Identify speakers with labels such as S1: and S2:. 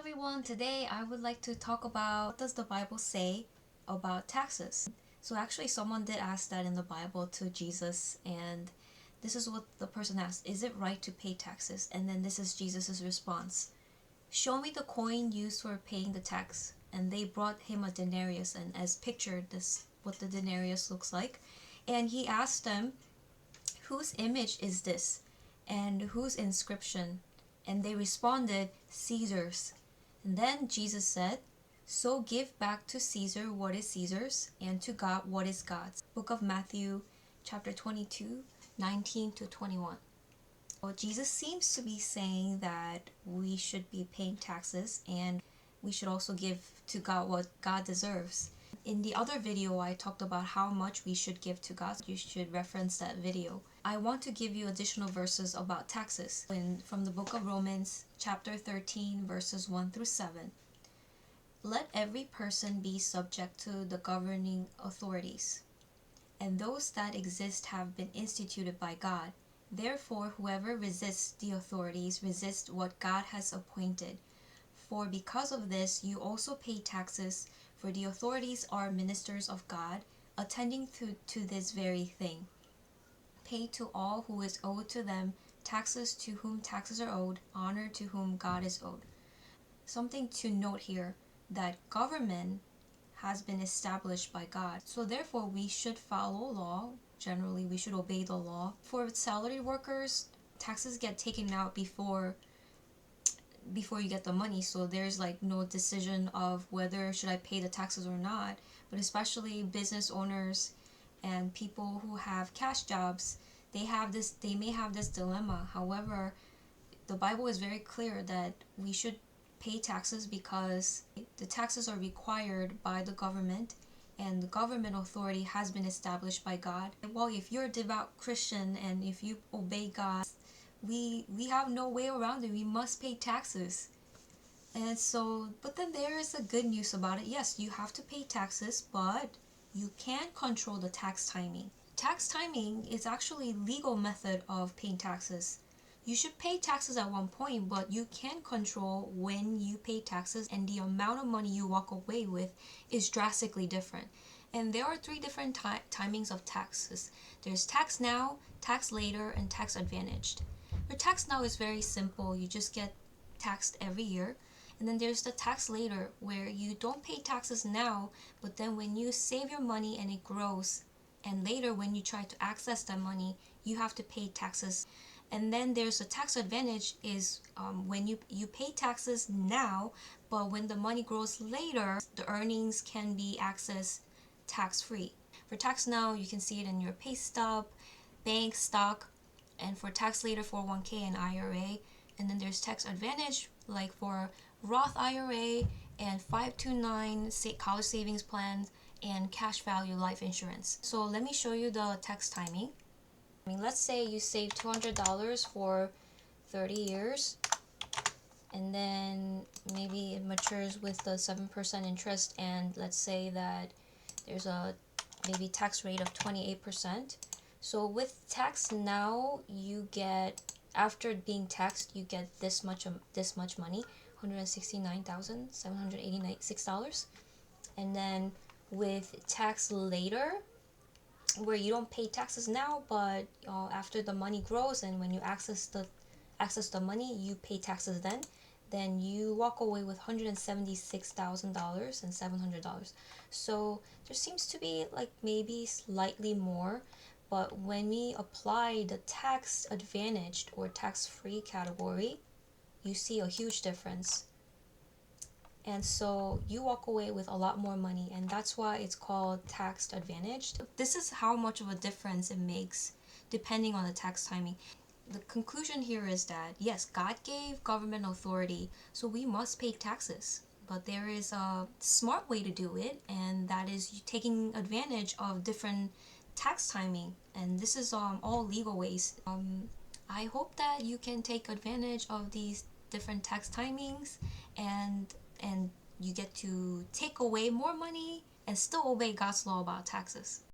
S1: everyone, today I would like to talk about what does the Bible say about taxes. So actually someone did ask that in the Bible to Jesus, and this is what the person asked: is it right to pay taxes? And then this is Jesus's response: show me the coin used for paying the tax. And they brought him a denarius, and as pictured, this what the denarius looks like. And he asked them, whose image is this and whose inscription? And they responded, Caesar's. And then Jesus said, so give back to Caesar what is Caesar's, and to God what is God's. Book of Matthew, chapter 22, 19 to 21. Well, Jesus seems to be saying that we should be paying taxes, and we should also give to God what God deserves. In the other video, I talked about how much we should give to God. You should reference that video. I want to give you additional verses about taxes from the book of Romans, chapter 13, verses 1 through 7. Let every person be subject to the governing authorities, and those that exist have been instituted by God. Therefore, whoever resists the authorities resists what God has appointed. For because of this, you also pay taxes, for the authorities are ministers of God, attending to this very thing. Pay to all who is owed to them, taxes to whom taxes are owed, honor to whom God is owed. Something to note here, that government has been established by God. So therefore, we should follow law. Generally, we should obey the law. For salaried workers, taxes get taken out before you get the money, so there's like no decision of whether should I pay the taxes or not. But especially business owners and people who have cash jobs, they may have this dilemma. However, the Bible is very clear that we should pay taxes because the taxes are required by the government, and the government authority has been established by God. Well, if you're a devout Christian and if you obey God, we have no way around it. We must pay taxes. And so, but then there is a good news about it. Yes, you have to pay taxes, but you can control the tax timing. Tax timing is actually a legal method of paying taxes. You should pay taxes at one point, but you can control when you pay taxes, and the amount of money you walk away with is drastically different. And there are three different timings of taxes. There's tax now, tax later, and tax advantaged. For tax now is very simple. You just get taxed every year. And then there's the tax later, where you don't pay taxes now, but then when you save your money and it grows, and later when you try to access that money, you have to pay taxes. And then there's a tax advantage is when you pay taxes now, but when the money grows later, the earnings can be accessed tax-free. For tax now, you can see it in your pay stub, bank, stock, and for tax later, 401k and IRA. And then there's tax advantage, like for Roth IRA and 529 college savings plans and cash value life insurance. So let me show you the tax timing. Let's say you save $200 for 30 years, and then maybe it matures with the 7% interest, and let's say that there's a maybe tax rate of 28%. So with tax now, you get, after being taxed, you get this much money, $169,786. And then with tax later, where you don't pay taxes now, but after the money grows and when you access the money, you pay taxes then you walk away with $176,000 and $700. So there seems to be like maybe slightly more, but when we apply the tax advantaged or tax-free category, you see a huge difference. And so you walk away with a lot more money, and that's why it's called tax advantaged. This is how much of a difference it makes depending on the tax timing. The conclusion here is that yes, God gave government authority, so we must pay taxes. But there is a smart way to do it, and that is taking advantage of different tax timing. And this is all legal ways. I hope that you can take advantage of these different tax timings, and you get to take away more money and still obey God's law about taxes.